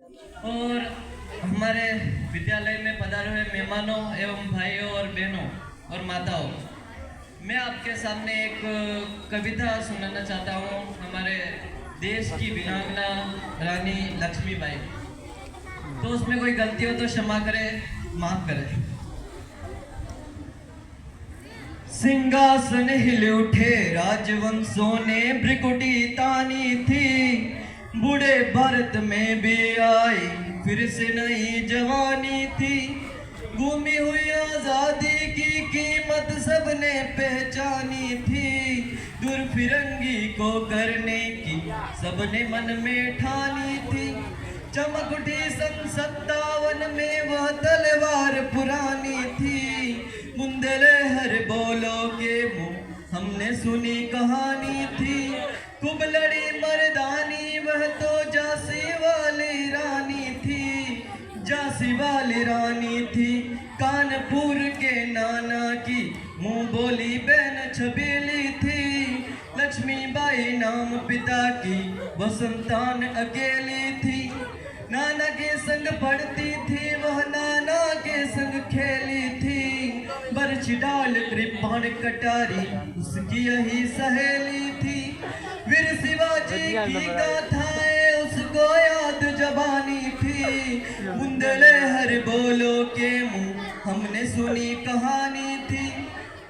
और हमारे विद्यालय में पधारे हुए मेहमानों एवं भाइयों और बहनों और माताओं, मैं आपके सामने एक कविता सुनाना चाहता हूँ हमारे देश की वीरांगना रानी लक्ष्मीबाई। तो उसमें कोई गलती हो तो क्षमा करें, माफ करें। सिंहासन हिल उठे राजवंशों ने भ्रिकुटी तानी थी, बूढ़े भारत में भी आई फिर से नई जवानी थी। घूमी हुई आजादी की कीमत सबने पहचानी थी, दूर फिरंगी को करने की सबने मन में ठानी थी। चमक उठी सन 57 में वह तलवार पुरानी थी, बुंदेलहर बोलो के मुंह हमने सुनी कहानी थी। खूब लड़ी मर्दानी वह तो झांसी वाली रानी थी, झांसी वाली रानी थी। कानपुर के नाना की मुंह बोली बहन छबीली थी, लक्ष्मीबाई नाम पिता की वह संतान अकेली थी। नाना के संग पढ़ती थी वह, नाना के संग खेली थी, बरछी डाल कृपाण कटारी उसकी यही सहेली थी। वीर शिवाजी की गाथाएं उसको याद जबानी थी, बुंदेलहर बोलो के मुंह हमने सुनी कहानी थी।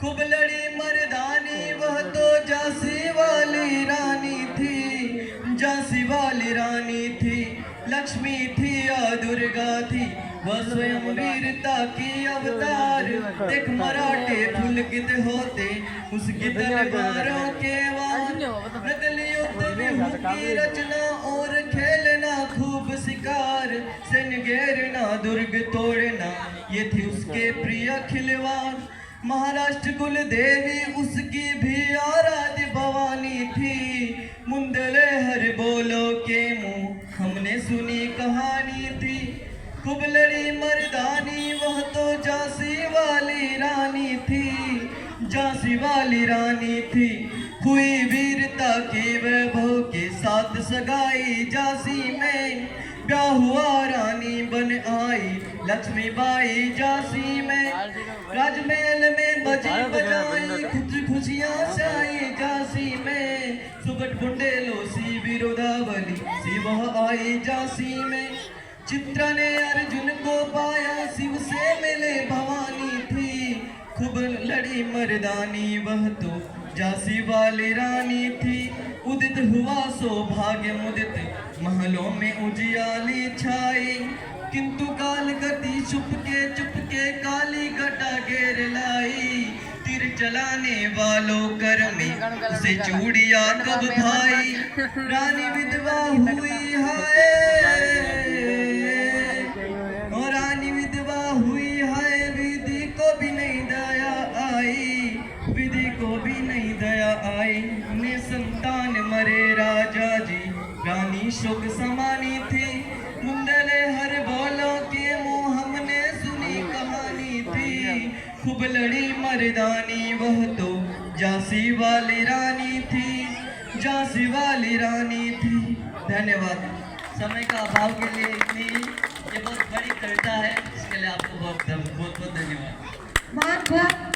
खूब लड़ी मर्दानी वह तो झांसी वाली रानी थी, झांसी वाली रानी थी। लक्ष्मी थी या दुर्गा थी वह स्वयं वीरता की अवतार, देख मराठे पुलकित होते उसकी तलवारों के वार। नकली युद्ध में की रचना और खेलना खूब शिकार, सैन्य घेरना दुर्ग तोड़ना ये थी उसके प्रिय खिलवाड़। महाराष्ट्र कुल देवी उसकी भी आराध्य भवानी थी, बुंदेलहर बोलो के मुंह हमने सुनी कहानी थी। खूब लड़ी मर्दानी वह तो झांसी वाली रानी थी, झांसी वाली रानी थी। हुई वीरता के वैभव के साथ सगाई झांसी में, ब्याह हुआ रानी बन आई लक्ष्मीबाई झांसी में। राजमहल में बजी बजाई खुशियां छाई झांसी में, सुगट बुंडेलो सी विरोधावली सी वह आई झांसी में। चित्रा ने अर्जुन को पाया शिव से मिले भवानी थी, खूब लड़ी मर्दानी वह तो झांसी वाली रानी थी। उदित हुआ सौभाग्य मुदित महलों में उजियाली छाई, किंतु काल गति चुपके काली घटा घेर लाई। तीर चलाने वालों कर में उसे चूड़िया कब भाई, रानी विधवा हुई है और रानी विधवा हुई है, विधि को भी नहीं दया आई, विधि को भी नहीं दया आई। उन्हें संतान मरे राजा जी रानी शोक समानी थी, बुंदेलहर बोलो के मुंह हमने सुनी कहानी थी। खूब लड़ी मर्दानी वह तो झांसी वाली रानी थी, झांसी वाली रानी थी। धन्यवाद। समय का अभाव के लिए इतनी, ये बहुत बड़ी कविता है, इसके लिए आपको बहुत बहुत धन्यवाद।